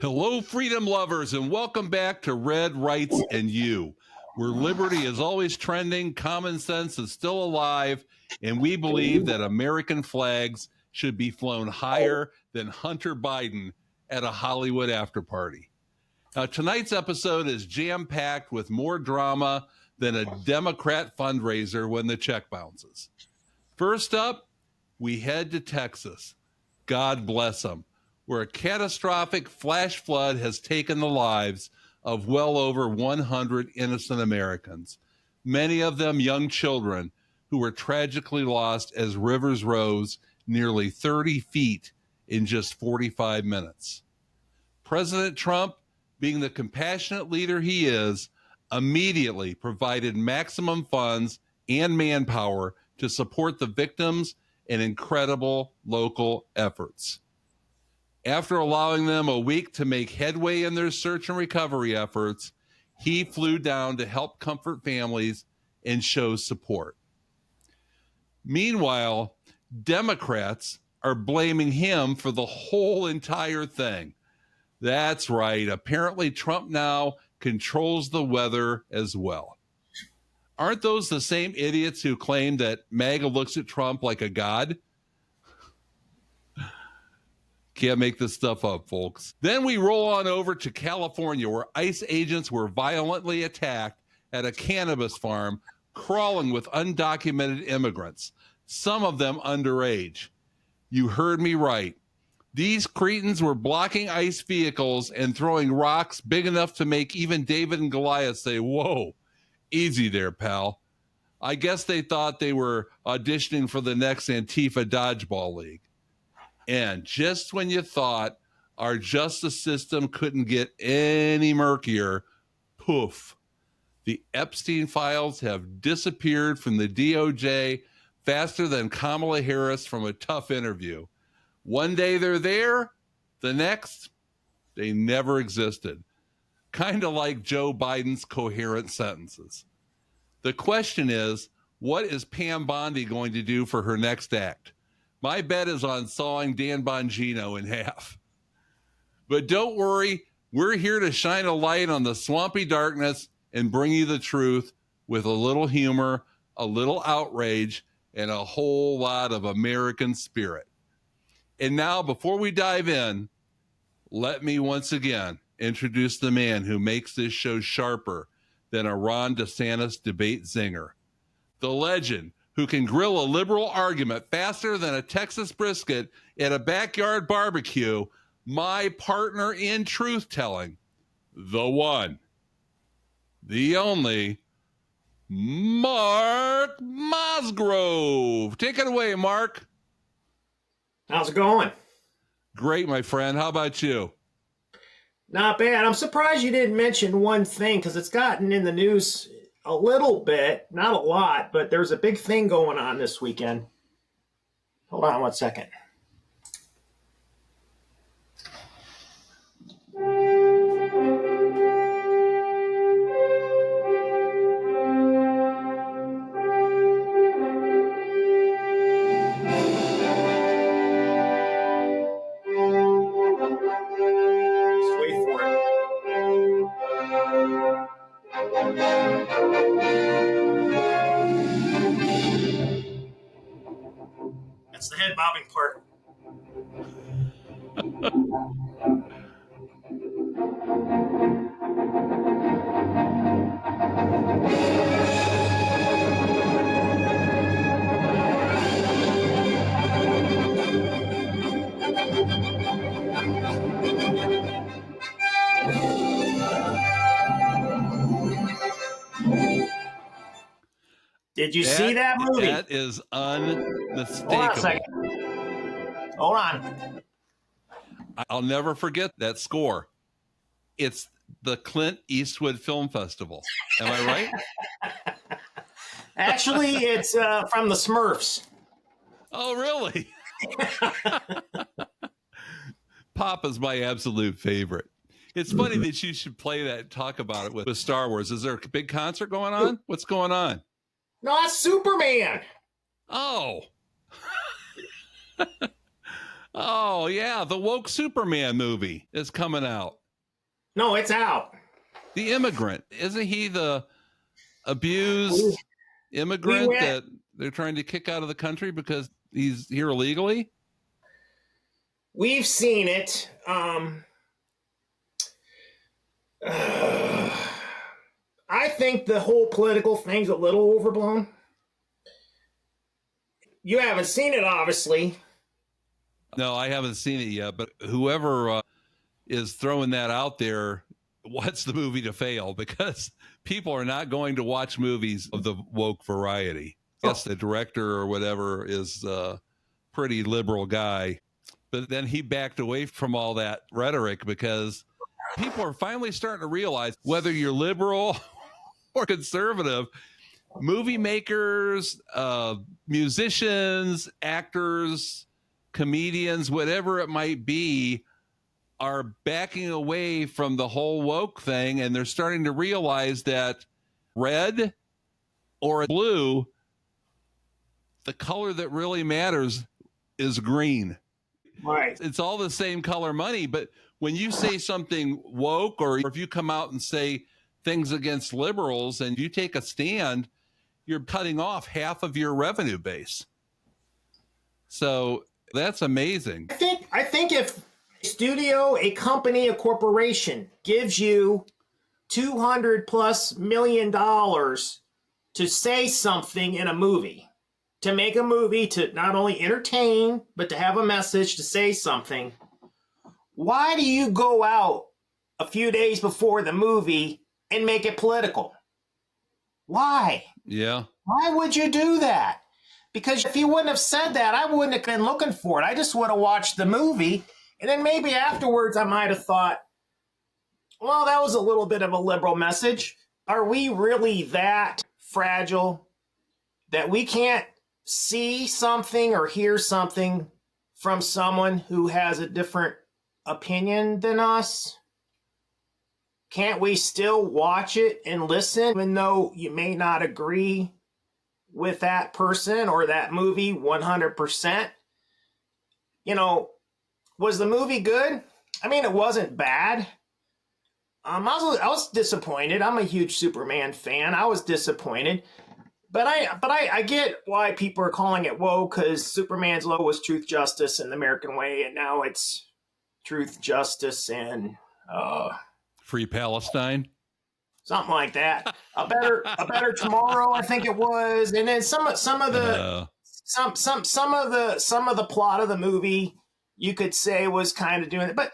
Hello, freedom lovers, and welcome back to Red, Rights, and You, where liberty is always trending, common sense is still alive, and we believe that American flags should be flown higher than Hunter Biden at a Hollywood after party. Now, tonight's episode is jam-packed with more drama than a Democrat fundraiser when the check bounces. First up, we head to Texas. God bless them, where a catastrophic flash flood has taken the lives of well over 100 innocent Americans, many of them young children who were tragically lost as rivers rose nearly 30 feet in just 45 minutes. President Trump, being the compassionate leader he is, immediately provided maximum funds and manpower to support the victims and incredible local efforts. After allowing them a week to make headway in their search and recovery efforts, he flew down to help comfort families and show support. Meanwhile, Democrats are blaming him for the whole entire thing. That's right. Apparently, Trump now controls the weather as well. Aren't those the same idiots who claim that MAGA looks at Trump like a god? Can't make this stuff up, folks. Then we roll on over to California, where ICE agents were violently attacked at a cannabis farm crawling with undocumented immigrants, some of them underage. You heard me right. These cretins were blocking ICE vehicles and throwing rocks big enough to make even David and Goliath say, "Whoa, easy there, pal." I guess they thought they were auditioning for the next Antifa dodgeball league. And just when you thought our justice system couldn't get any murkier, poof, the Epstein files have disappeared from the DOJ faster than Kamala Harris from a tough interview. One day they're there, the next, they never existed. Kind of like Joe Biden's coherent sentences. The question is, what is Pam Bondi going to do for her next act? My bet is on sawing Dan Bongino in half. But don't worry, we're here to shine a light on the swampy darkness and bring you the truth with a little humor, a little outrage, and a whole lot of American spirit. And now, before we dive in, let me once again introduce the man who makes this show sharper than a Ron DeSantis debate zinger. The legend who can grill a liberal argument faster than a Texas brisket at a backyard barbecue, my partner in truth-telling, the one, the only, Mark Mosgrove. Take it away, Mark. How's it going? Great, my friend. How about you? Not bad. I'm surprised you didn't mention one thing because it's gotten in the news a little bit, not a lot, but there's a big thing going on this weekend. Hold on 1 second. Just wait for it. That's the head bobbing part. Did you see that movie? That is unmistakable. Hold on a second. Hold on. I'll never forget that score. It's the Clint Eastwood Film Festival. Am I right? Actually, it's from the Smurfs. Oh, really? Papa's my absolute favorite. It's funny that you should play that and talk about it with Star Wars. Is there a big concert going on? What's going on? No, that's Superman. Oh. Oh, yeah. The woke Superman movie is coming out. No, it's out. The Immigrant. Isn't he the We, abused we immigrant went. that they're trying to kick out of the country because he's here illegally? We've seen it. I think the whole political thing's a little overblown. You haven't seen it, obviously. No, I haven't seen it yet, but whoever is throwing that out there wants the movie to fail because people are not going to watch movies of the woke variety. I guess the director or whatever is a pretty liberal guy, but then he backed away from all that rhetoric because people are finally starting to realize whether you're liberal or conservative, movie makers, musicians, actors, comedians, whatever it might be, are backing away from the whole woke thing, and they're starting to realize that red or blue, the color that really matters is green. Right. It's all the same color money, but when you say something woke, or if you come out and say things against liberals and you take a stand, you're cutting off half of your revenue base. So that's amazing. I think if a studio, a company, a corporation gives you $200+ million to say something in a movie, to make a movie to not only entertain, but to have a message, to say something, why do you go out a few days before the movie and make it political? Why? Yeah. Why would you do that? Because if you wouldn't have said that, I wouldn't have been looking for it. I just would have watched the movie. And then maybe afterwards I might have thought, well, that was a little bit of a liberal message. Are we really that fragile that we can't see something or hear something from someone who has a different opinion than us? Can't we still watch it and listen, even though you may not agree with that person or that movie 100%? You know, was the movie good? I mean, it wasn't bad. I was disappointed. I'm a huge Superman fan. I was disappointed. But I get why people are calling it woke, because Superman's logo was truth, justice, and the American way, and now it's truth, justice, and Free Palestine. something like that. A better tomorrow, I think it was. And then some of the plot of the movie you could say was kind of doing it. But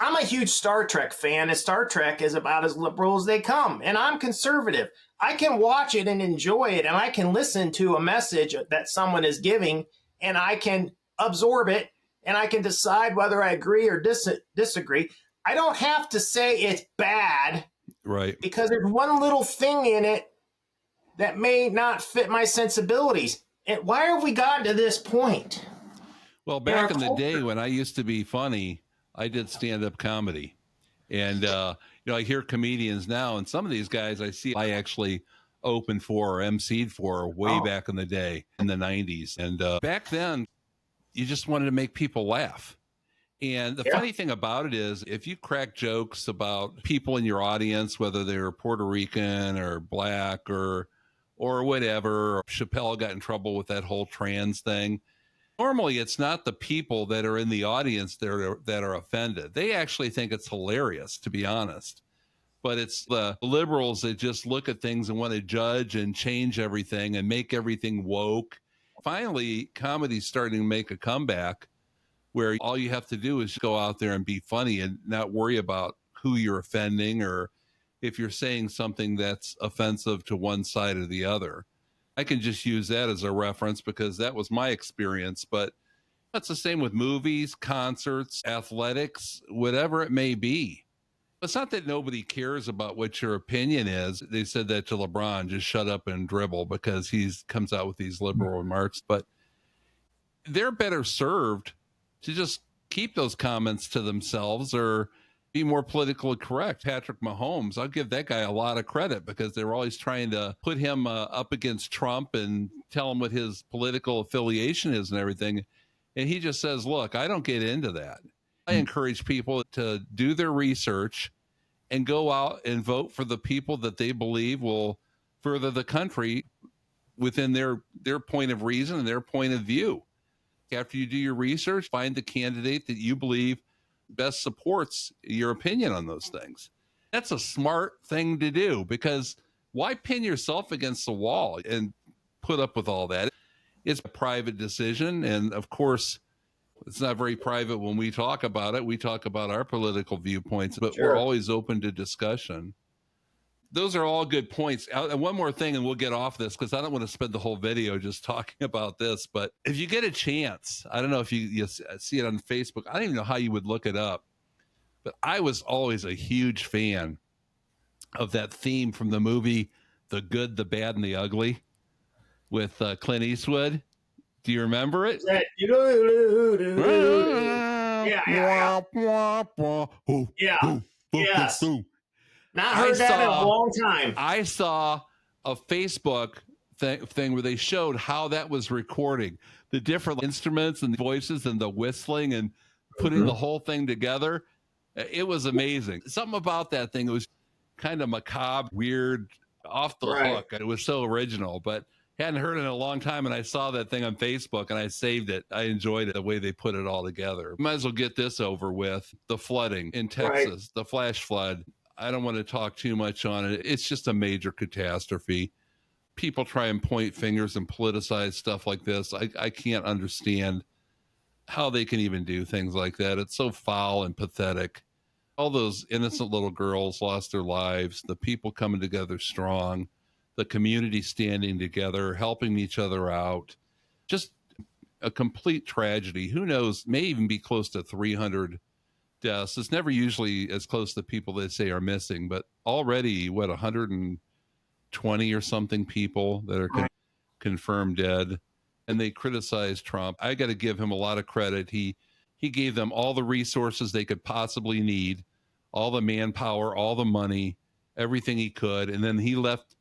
I'm a huge Star Trek fan, and Star Trek is about as liberal as they come. And I'm conservative. I can watch it and enjoy it, and I can listen to a message that someone is giving, and I can absorb it, and I can decide whether I agree or disagree. I don't have to say it's bad, right? Because there's one little thing in it that may not fit my sensibilities. And why have we gotten to this point? Well, back in the day when I used to be funny, I did stand-up comedy. And, I hear comedians now, and some of these guys I see I actually opened for or emceed for way back in the day in the 90s. And back then, you just wanted to make people laugh. And the funny thing about it is, if you crack jokes about people in your audience, whether they're Puerto Rican or black or whatever, Chappelle got in trouble with that whole trans thing. Normally, it's not the people that are in the audience that are offended. They actually think it's hilarious, to be honest. But it's the liberals that just look at things and want to judge and change everything and make everything woke. Finally, comedy's starting to make a comeback where all you have to do is go out there and be funny and not worry about who you're offending or if you're saying something that's offensive to one side or the other. I can just use that as a reference because that was my experience, but that's the same with movies, concerts, athletics, whatever it may be. It's not that nobody cares about what your opinion is. They said that to LeBron, just shut up and dribble, because he comes out with these liberal remarks, but they're better served to just keep those comments to themselves or be more politically correct. Patrick Mahomes, I'll give that guy a lot of credit because they were always trying to put him up against Trump and tell him what his political affiliation is and everything. And he just says, look, I don't get into that. I encourage people to do their research and go out and vote for the people that they believe will further the country within their point of reason and their point of view. After you do your research, find the candidate that you believe best supports your opinion on those things. That's a smart thing to do, because why pin yourself against the wall and put up with all that? It's a private decision. And of course, it's not very private when we talk about it. We talk about our political viewpoints, but we're always open to discussion. Those are all good points. And one more thing, and we'll get off this because I don't want to spend the whole video just talking about this. But if you get a chance, I don't know if you see it on Facebook. I don't even know how you would look it up. But I was always a huge fan of that theme from the movie The Good, the Bad, and the Ugly with Clint Eastwood. Do you remember it? Yeah. Yes. Not heard that in a long time. I saw a Facebook thing where they showed how that was recording, the different instruments and the voices and the whistling and putting the whole thing together. It was amazing. Something about that thing, it was kind of macabre, weird, off the hook. It was so original, but hadn't heard it in a long time, and I saw that thing on Facebook, and I saved it. I enjoyed it, the way they put it all together. Might as well get this over with. The flooding in Texas, the flash flood. I don't want to talk too much on it. It's just a major catastrophe. People try and point fingers and politicize stuff like this. I can't understand how they can even do things like that. It's so foul and pathetic. All those innocent little girls lost their lives, the people coming together strong, the community standing together, helping each other out. Just a complete tragedy. Who knows, may even be close to 300 deaths. It's never usually as close to people they say are missing, but already, 120 or something people that are confirmed dead. And they criticize Trump. I got to give him a lot of credit. He gave them all the resources they could possibly need, all the manpower, all the money, everything he could. And then he left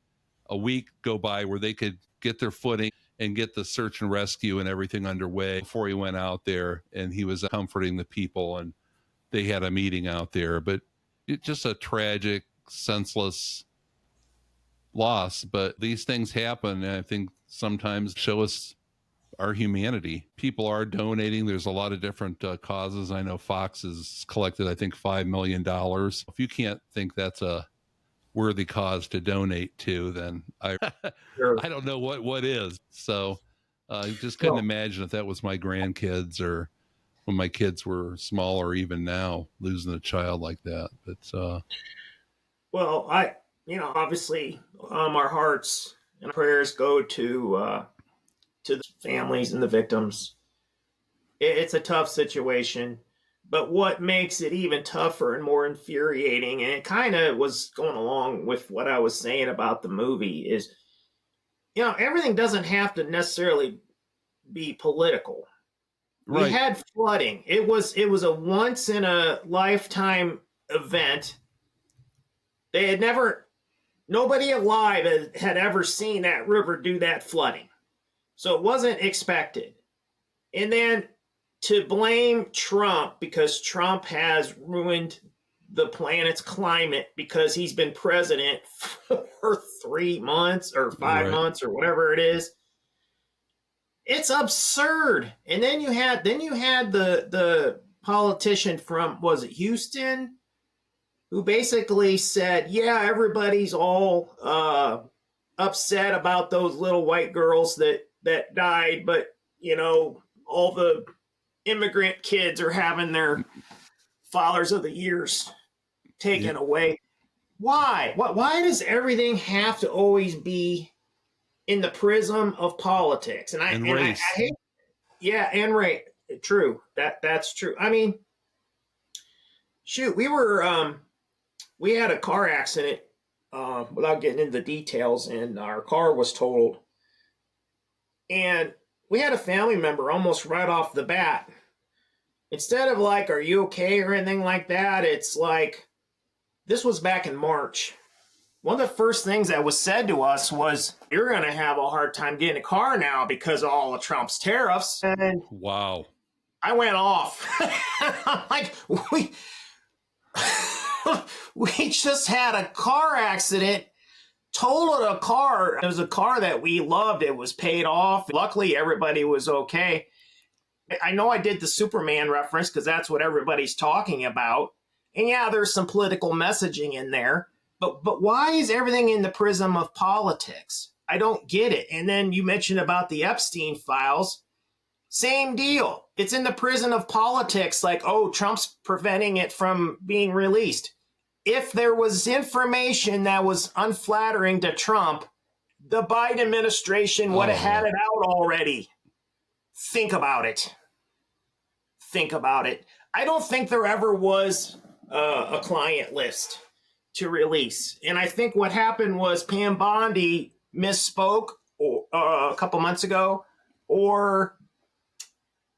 a week go by where they could get their footing and get the search and rescue and everything underway before he went out there. And he was comforting the people, and they had a meeting out there. But it's just a tragic, senseless loss. But these things happen, and I think sometimes show us our humanity. People are donating. There's a lot of different causes. I know Fox has collected, I think, $5 million. If you can't think that's a worthy cause to donate to, then I don't know what is. So I just couldn't imagine if that was my grandkids or when my kids were small, or even now, losing a child like that. But well, obviously, our hearts and prayers go to the families and the victims. It's a tough situation, but what makes it even tougher and more infuriating, and it kind of was going along with what I was saying about the movie, is, everything doesn't have to necessarily be political. Right. We had flooding. It was a once in a lifetime event. Nobody alive had ever seen that river do that flooding. So it wasn't expected. And then to blame Trump because Trump has ruined the planet's climate because he's been president for 3 months or 5 months or whatever it is. It's absurd. And then you had the politician from, was it Houston, who basically said, yeah, everybody's all upset about those little white girls that died, but all the immigrant kids are having their Fathers of the Years taken away. Why? Why does everything have to always be in the prism of politics? And I hate, and race. True. That's true. I mean, shoot, we had a car accident, without getting into the details, and our car was totaled. And we had a family member almost right off the bat. Instead of like, are you okay or anything like that, it's like, this was back in March. One of the first things that was said to us was, you're going to have a hard time getting a car now because of all of Trump's tariffs. And wow. I went off. Like, we just had a car accident, totaled a car. It was a car that we loved. It was paid off. Luckily, everybody was okay. I know I did the Superman reference because that's what everybody's talking about. And yeah, there's some political messaging in there. But why is everything in the prism of politics? I don't get it. And then you mentioned about the Epstein files. Same deal. It's in the prison of politics, like, oh, Trump's preventing it from being released. If there was information that was unflattering to Trump, the Biden administration would have had it out already. Think about it. Think about it. I don't think there ever was a client list to release. And I think what happened was Pam Bondi misspoke a couple months ago, or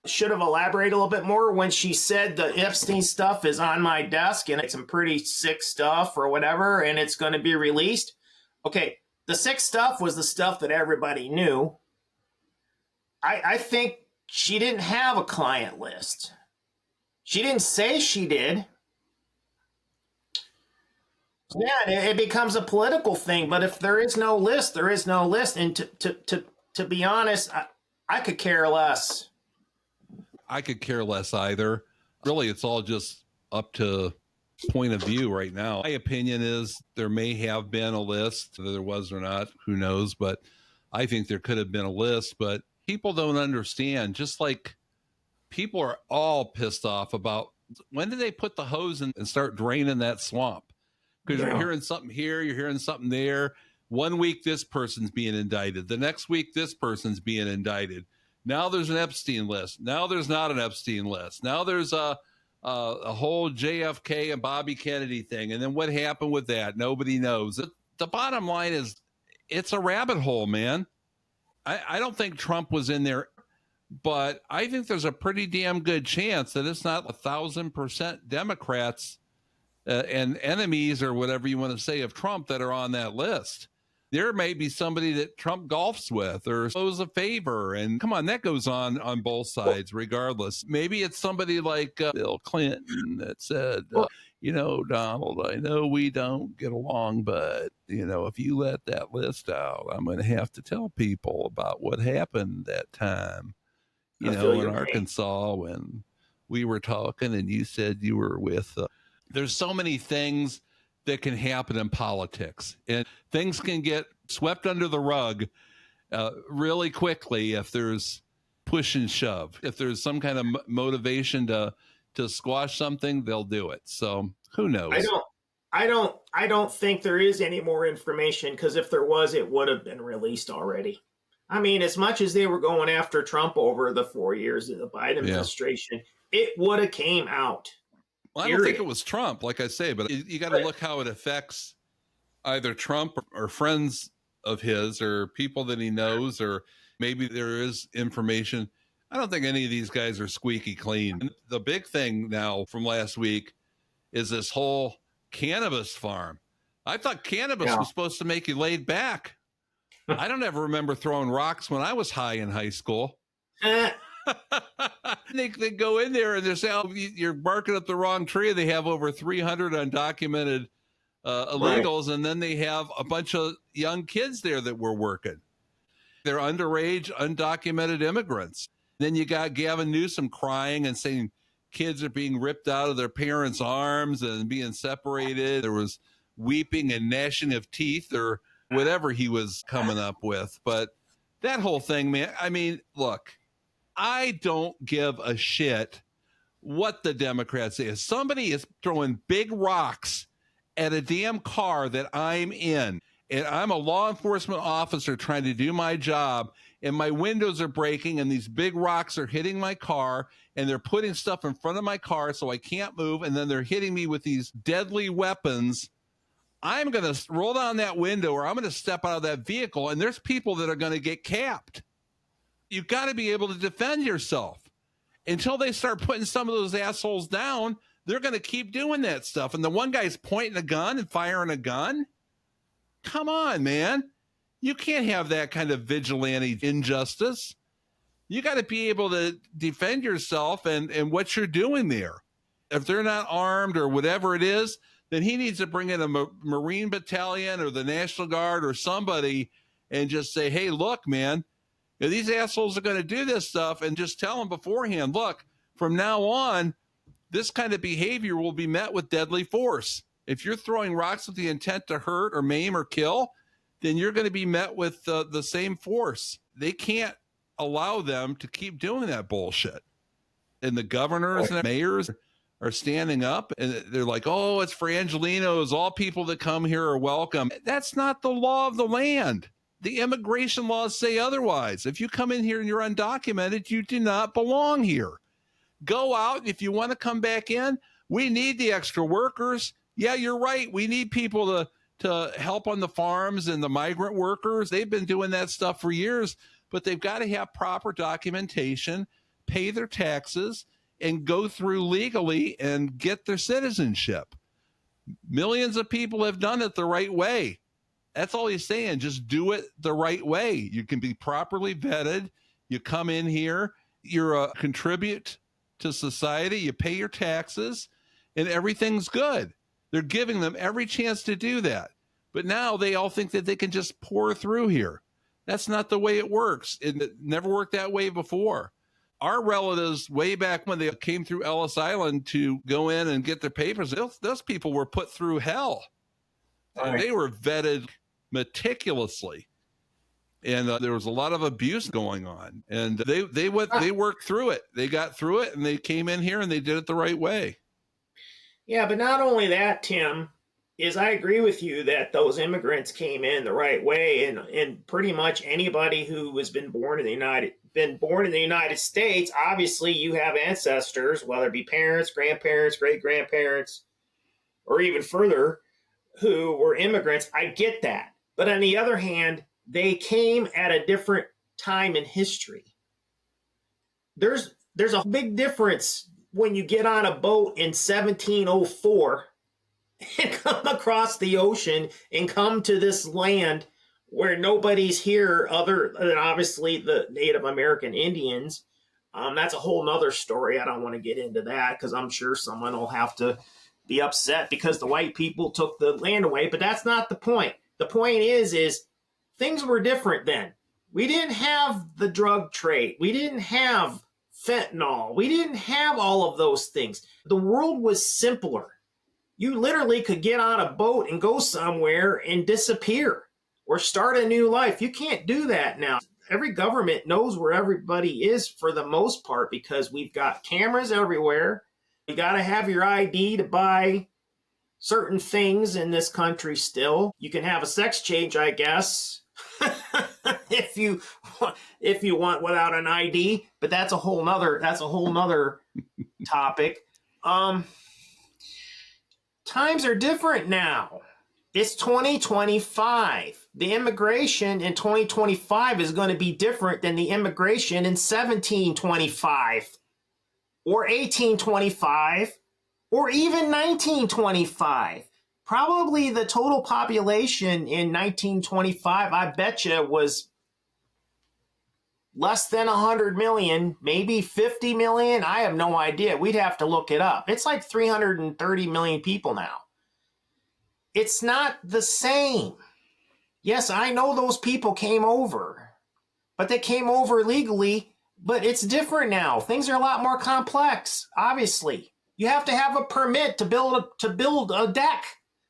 should have elaborated a little bit more when she said the Epstein stuff is on my desk and it's some pretty sick stuff or whatever, and it's going to be released. Okay, the sick stuff was the stuff that everybody knew. I think she didn't have a client list. She didn't say she did. Yeah, it becomes a political thing. But if there is no list, there is no list. And to be honest, I could care less. I could care less either. Really, it's all just up to point of view right now. My opinion is there may have been a list. Whether there was or not, who knows? But I think there could have been a list. But people don't understand. Just like people are all pissed off about when did they put the hose in and start draining that swamp? Because you're hearing something here, you're hearing something there. 1 week, this person's being indicted. The next week, this person's being indicted. Now there's an Epstein list. Now there's not an Epstein list. Now there's a whole JFK and Bobby Kennedy thing. And then what happened with that? Nobody knows. The bottom line is it's a rabbit hole, man. I don't think Trump was in there, but I think there's a pretty damn good chance that it's not 1,000% Democrats and enemies or whatever you want to say of Trump that are on that list. There may be somebody that Trump golfs with or owes a favor. And come on, that goes on both sides, regardless. Maybe it's somebody like Bill Clinton that said, Donald, I know we don't get along, but, if you let that list out, I'm going to have to tell people about what happened that time, in Arkansas when we were talking and you said you were with. There's so many things that can happen in politics, and things can get swept under the rug really quickly if there's push and shove. If there's some kind of motivation to squash something, they'll do it. So who knows? I don't think there is any more information, because if there was, it would have been released already. I mean, as much as they were going after Trump over the 4 years of the Biden administration, it would have came out. Well, I don't think it was Trump, like I say, but you got to look how it affects either Trump or friends of his or people that he knows, or maybe there is information. I don't think any of these guys are squeaky clean. The big thing now from last week is this whole cannabis farm. I thought cannabis was supposed to make you laid back. I don't ever remember throwing rocks when I was high in high school. They go in there and they say, oh, you're barking up the wrong tree. They have over 300 undocumented illegals, right. And then they have a bunch of young kids there that were working. They're underage, undocumented immigrants. Then you got Gavin Newsom crying and saying kids are being ripped out of their parents' arms and being separated. There was weeping and gnashing of teeth or whatever he was coming up with. But that whole thing, man, I mean, look, I don't give a shit what the Democrats say. If somebody is throwing big rocks at a damn car that I'm in, and I'm a law enforcement officer trying to do my job, and my windows are breaking, and these big rocks are hitting my car, and they're putting stuff in front of my car so I can't move, and then they're hitting me with these deadly weapons, I'm going to roll down that window, or I'm going to step out of that vehicle, and there's people that are going to get capped. You've got to be able to defend yourself. Until they start putting some of those assholes down, they're going to keep doing that stuff. And the one guy's pointing a gun and firing a gun. Come on, man. You can't have that kind of vigilante injustice. You got to be able to defend yourself and what you're doing there. If they're not armed or whatever it is, then he needs to bring in a Marine battalion or the National Guard or somebody and just say, hey, look, man, these assholes are going to do this stuff, and just tell them beforehand, look, from now on, this kind of behavior will be met with deadly force. If you're throwing rocks with the intent to hurt or maim or kill, then you're going to be met with the same force. They can't allow them to keep doing that bullshit. And the governors and the mayors are standing up, and they're like, oh, it's for Angelenos. All people that come here are welcome. That's not the law of the land. The immigration laws say otherwise. If you come in here and you're undocumented, you do not belong here. Go out. If you want to come back in, we need the extra workers. Yeah, you're right. We need people to help on the farms and the migrant workers. They've been doing that stuff for years, but they've got to have proper documentation, pay their taxes, and go through legally and get their citizenship. Millions of people have done it the right way. That's all he's saying. Just do it the right way. You can be properly vetted. You come in here, you're contribute to society, you pay your taxes, and everything's good. They're giving them every chance to do that. But now they all think that they can just pour through here. That's not the way it works. It never worked that way before. Our relatives, way back when they came through Ellis Island to go in and get their papers, those people were put through hell. Right. They were vetted meticulously. And there was a lot of abuse going on. And they worked through it. They got through it, and they came in here and they did it the right way. Yeah, but not only that, Tim, is I agree with you that those immigrants came in the right way, and pretty much anybody who has been born in the United States, obviously you have ancestors, whether it be parents, grandparents, great-grandparents, or even further, who were immigrants. I get that. But on the other hand, they came at a different time in history. There's a big difference when you get on a boat in 1704 and come across the ocean and come to this land where nobody's here other than obviously the Native American Indians. That's a whole nother story. I don't want to get into that because I'm sure someone will have to be upset because the white people took the land away, but that's not the point. The point is things were different then. We didn't have the drug trade. We didn't have fentanyl. We didn't have all of those things. The world was simpler. You literally could get on a boat and go somewhere and disappear or start a new life. You can't do that now. Every government knows where everybody is for the most part because we've got cameras everywhere. You got to have your ID to buy certain things in this country still. You can have a sex change, I guess, if you want without an ID, but that's a whole nother topic. Times are different now. It's 2025. The immigration in 2025 is going to be different than the immigration in 1725 or 1825 or even 1925. Probably the total population in 1925, I bet you, was less than 100 million, maybe 50 million. I have no idea. We'd have to look it up. It's like 330 million people now. It's not the same. Yes, I know those people came over, but they came over legally, but it's different now. Things are a lot more complex, obviously. You have to have a permit to build a deck,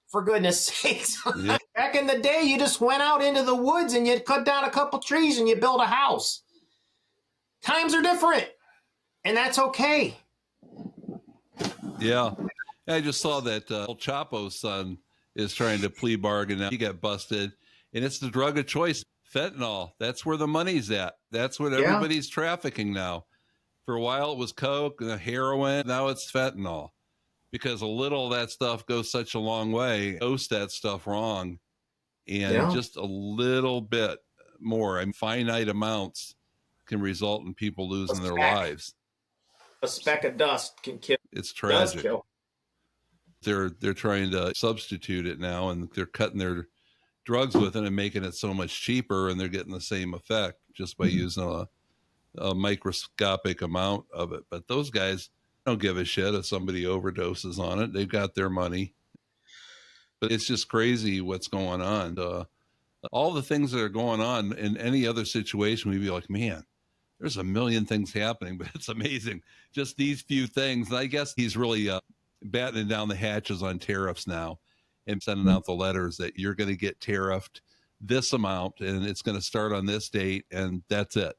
for goodness sakes. Yeah. Back in the day, you just went out into the woods and you cut down a couple trees and you built a house. Times are different, and that's okay. Yeah. I just saw that El Chapo's son is trying to plea bargain now. He got busted, and it's the drug of choice, fentanyl. That's where the money's at. That's what everybody's trafficking now. For a while, it was coke, heroin. Now it's fentanyl, because a little of that stuff goes such a long way. Dose that stuff wrong, and just a little bit more, finite amounts, can result in people losing their lives. A speck of dust can kill. It's tragic. They're trying to substitute it now, and they're cutting their drugs with it and making it so much cheaper, and they're getting the same effect just by using a microscopic amount of it. But those guys don't give a shit if somebody overdoses on it. They've got their money. But it's just crazy what's going on. All the things that are going on in any other situation, we'd be like, man, there's a million things happening, but it's amazing. Just these few things. And I guess he's really battening down the hatches on tariffs now and sending out the letters that you're going to get tariffed this amount and it's going to start on this date and that's it.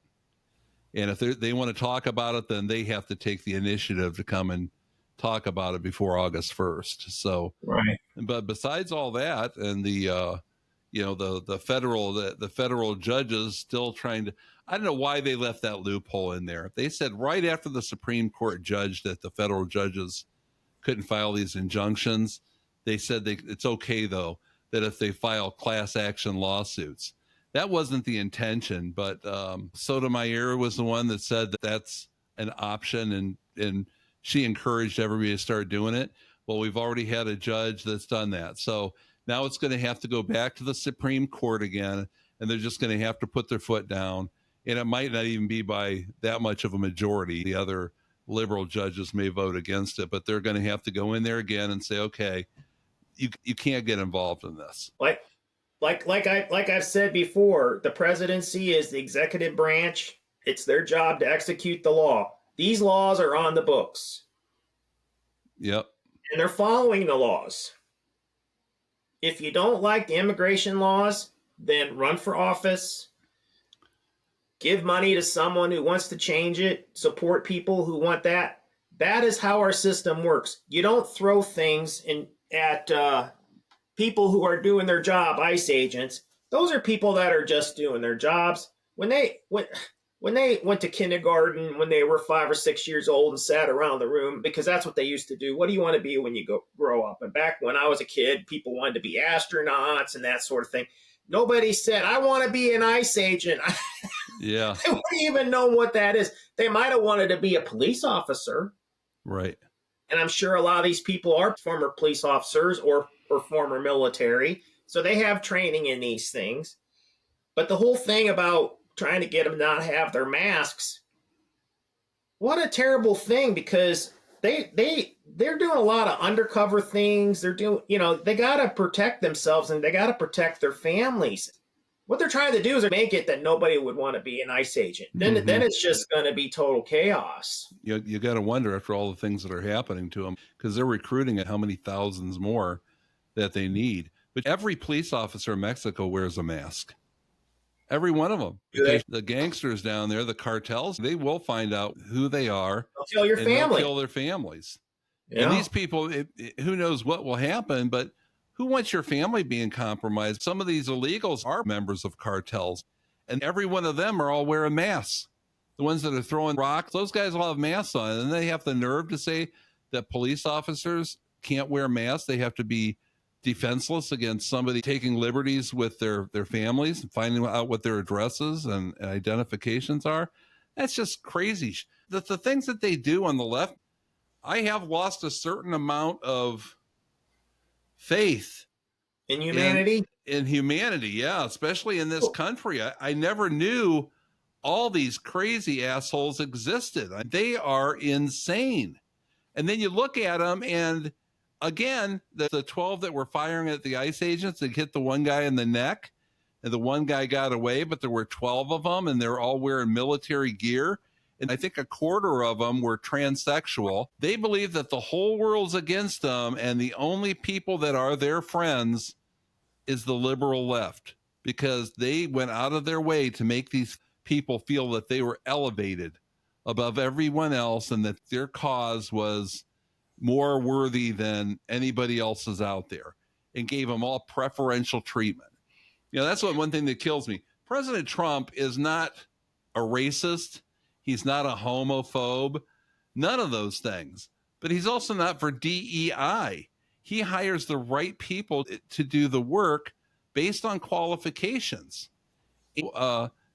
And if they want to talk about it, then they have to take the initiative to come and talk about it before August 1st. So, Right. but besides all that, and the federal judges still trying to, I don't know why they left that loophole in there. They said right after the Supreme Court judged that the federal judges couldn't file these injunctions, they said it's okay though that if they file class action lawsuits. That wasn't the intention, but Sotomayor was the one that said that that's an option, and she encouraged everybody to start doing it. Well, we've already had a judge that's done that. So now it's going to have to go back to the Supreme Court again, and they're just going to have to put their foot down. And it might not even be by that much of a majority. The other liberal judges may vote against it, but they're going to have to go in there again and say, okay, you can't get involved in this. Like I've said before, the presidency is the executive branch. It's their job to execute the law. These laws are on the books. Yep. And they're following the laws. If you don't like the immigration laws, then run for office. Give money to someone who wants to change it. Support people who want that. That is how our system works. You don't throw things at people who are doing their job, ICE agents. Those are people that are just doing their jobs. When they went to kindergarten, when they were 5 or 6 years old and sat around the room, because that's what they used to do. What do you want to be when you grow up? And back when I was a kid, people wanted to be astronauts and that sort of thing. Nobody said, I want to be an ICE agent. Yeah. They wouldn't even know what that is. They might have wanted to be a police officer. Right. And I'm sure a lot of these people are former police officers or former military. So they have training in these things. But the whole thing about trying to get them not have their masks, what a terrible thing, because they're doing a lot of undercover things. They're doing, they got to protect themselves and they got to protect their families. What they're trying to do is make it that nobody would want to be an ICE agent. Then it's just going to be total chaos. You got to wonder after all the things that are happening to them, because they're recruiting at how many thousands more that they need. But every police officer in Mexico wears a mask. Every one of them. Because the gangsters down there, the cartels, they will find out who they are. They'll kill your family. They'll kill their families. Yeah. And these people, who knows what will happen, but who wants your family being compromised? Some of these illegals are members of cartels, and every one of them are all wearing masks. The ones that are throwing rocks, those guys all have masks on, and they have the nerve to say that police officers can't wear masks. They have to be defenseless against somebody taking liberties with their families, finding out what their addresses and identifications are. That's just crazy. The things that they do on the left, I have lost a certain amount of faith in humanity. In humanity, yeah, especially in this country. I never knew all these crazy assholes existed. They are insane. And then you look at them, and again, the 12 that were firing at the ICE agents, that hit the one guy in the neck, and the one guy got away, but there were 12 of them, and they're all wearing military gear. And I think a quarter of them were transsexual. They believe that the whole world's against them, and the only people that are their friends is the liberal left, because they went out of their way to make these people feel that they were elevated above everyone else and that their cause was more worthy than anybody else's out there, and gave them all preferential treatment. That's one thing that kills me. President Trump is not a racist. He's not a homophobe, none of those things. But he's also not for DEI. He hires the right people to do the work based on qualifications.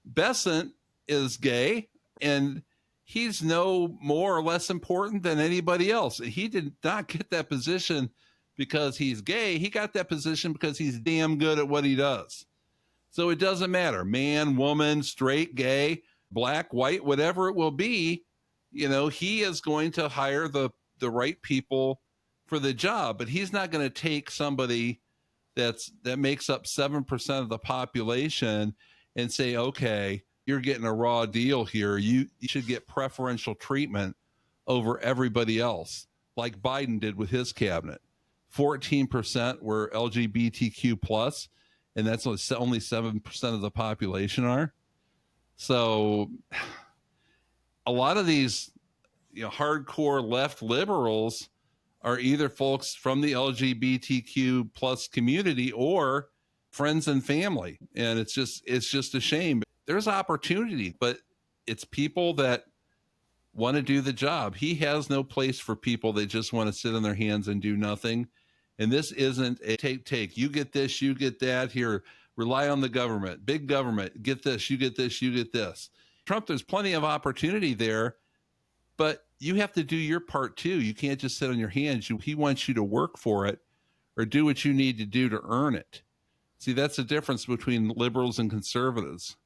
Besant is gay, and he's no more or less important than anybody else. He did not get that position because he's gay. He got that position because he's damn good at what he does. So it doesn't matter, man, woman, straight, gay. black, white, whatever it will be, he is going to hire the right people for the job, but he's not going to take somebody that makes up 7% of the population and say, okay, you're getting a raw deal here. You should get preferential treatment over everybody else, like Biden did with his cabinet. 14% were LGBTQ plus, and that's only 7% of the population are. So a lot of these hardcore left liberals are either folks from the LGBTQ plus community or friends and family. And it's just a shame. There's opportunity, but it's people that want to do the job. He has no place for people that just want to sit on their hands and do nothing. And this isn't a take. You get this, you get that. Here, rely on the government. Big government. Get this, you get this, you get this. Trump, there's plenty of opportunity there, but you have to do your part too. You can't just sit on your hands. He wants you to work for it or do what you need to do to earn it. See, that's the difference between liberals and conservatives.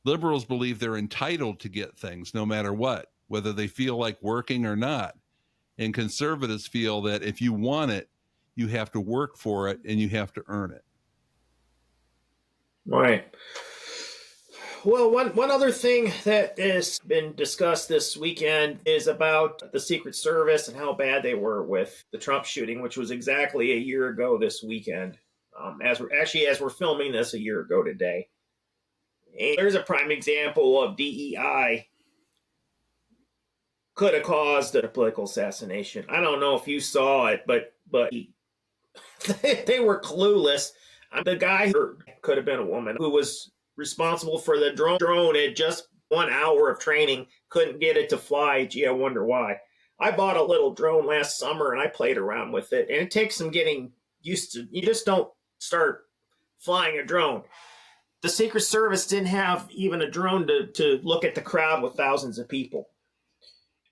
Liberals believe they're entitled to get things no matter what, whether they feel like working or not. And conservatives feel that if you want it, you have to work for it and you have to earn it. Right. Well, one other thing that has been discussed this weekend is about the Secret Service and how bad they were with the Trump shooting, which was exactly a year ago this weekend. As we're filming this, a year ago today. And there's a prime example of DEI could have caused a political assassination. I don't know if you saw it, but they were clueless. The guy could have been a woman who was responsible for the drone. It just 1 hour of training, couldn't get it to fly. Gee, I wonder why. I bought a little drone last summer and I played around with it, and it takes some getting used to. You just don't start flying a drone. The Secret Service didn't have even a drone to look at the crowd with thousands of people.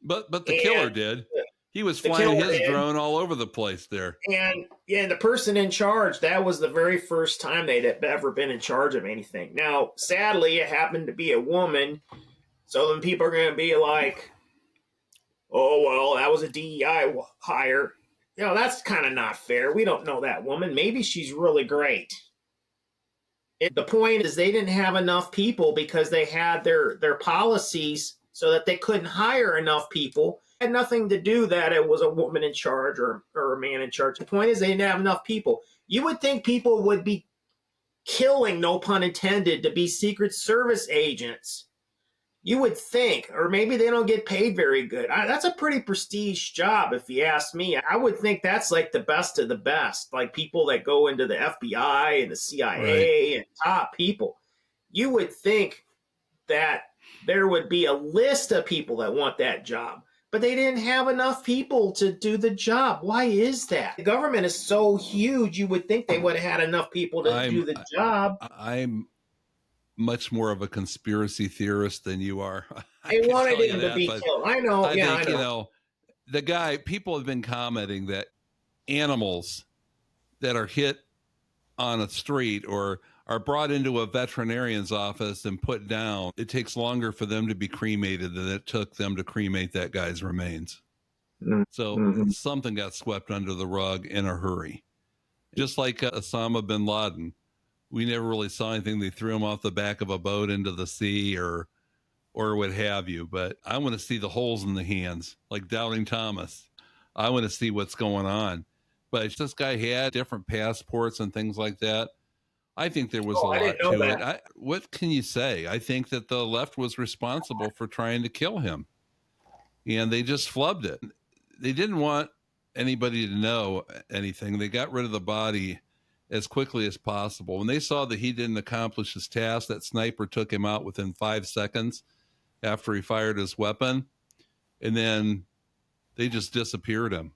But the killer did. He was flying his drone all over the place there. And the person in charge, that was the very first time they'd ever been in charge of anything. Now, sadly, it happened to be a woman. So then people are going to be like, oh, well, that was a DEI hire. That's kind of not fair. We don't know that woman. Maybe she's really great. The point is they didn't have enough people because they had their policies so that they couldn't hire enough people. It had nothing to do that it was a woman in charge or a man in charge. The point is they didn't have enough people. You would think people would be killing, no pun intended, to be Secret Service agents. You would think, or maybe they don't get paid very good. That's a pretty prestige job, if you ask me. I would think that's like the best of the best, like people that go into the FBI and the CIA and top people. You would think that there would be a list of people that want that job, but they didn't have enough people to do the job. Why is that? The government is so huge, you would think they would have had enough people to do the job. I'm much more of a conspiracy theorist than you are. They wanted him to be killed. I know. I think, the guy, people have been commenting that animals that are hit on a street or are brought into a veterinarian's office and put down, it takes longer for them to be cremated than it took them to cremate that guy's remains. Mm-hmm. So something got swept under the rug in a hurry. Just like Osama bin Laden. We never really saw anything. They threw him off the back of a boat into the sea or what have you. But I want to see the holes in the hands, like Doubting Thomas. I want to see what's going on. But this guy had different passports and things like that. I think there was a lot to it. What can you say? I think that the left was responsible for trying to kill him. And they just flubbed it. They didn't want anybody to know anything. They got rid of the body as quickly as possible. When they saw that he didn't accomplish his task, that sniper took him out within 5 seconds after he fired his weapon. And then they just disappeared him.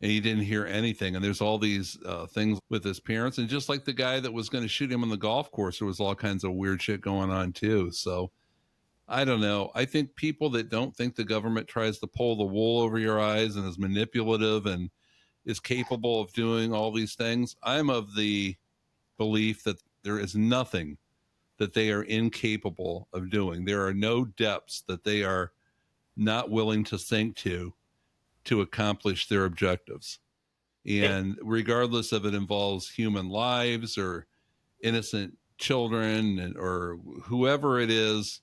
And he didn't hear anything. And there's all these things with his parents. And just like the guy that was going to shoot him on the golf course, there was all kinds of weird shit going on too. So I don't know. I think people that don't think the government tries to pull the wool over your eyes and is manipulative and is capable of doing all these things, I'm of the belief that there is nothing that they are incapable of doing. There are no depths that they are not willing to sink to accomplish their objectives. And regardless if it involves human lives or innocent children or whoever it is,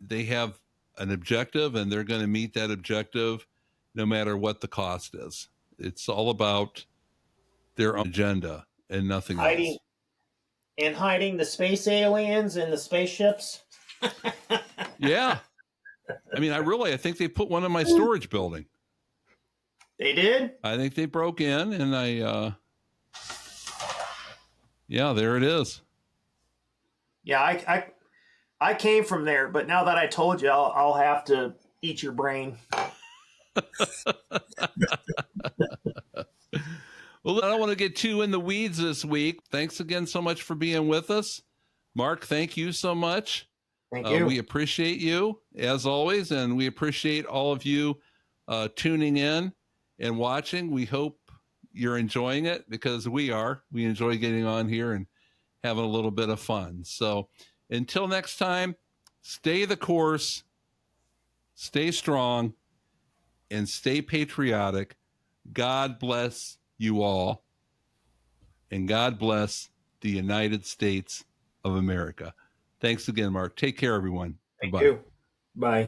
they have an objective and they're going to meet that objective no matter what the cost is. It's all about their own agenda and nothing else. Hiding the space aliens in the spaceships. Yeah. I mean, I think they put one in my storage building. They did? I think they broke in and yeah, there it is. Yeah, I came from there, but now that I told you, I'll have to eat your brain. Well, I don't want to get too in the weeds this week. Thanks again so much for being with us. Mark, thank you so much. Thank you. We appreciate you, as always, and we appreciate all of you tuning in and watching. We hope you're enjoying it because we are. We enjoy getting on here and having a little bit of fun. So until next time, stay the course, stay strong, and stay patriotic. God bless you all, and God bless the United States of America. Thanks again, Mark. Take care, everyone. Thank you. Bye.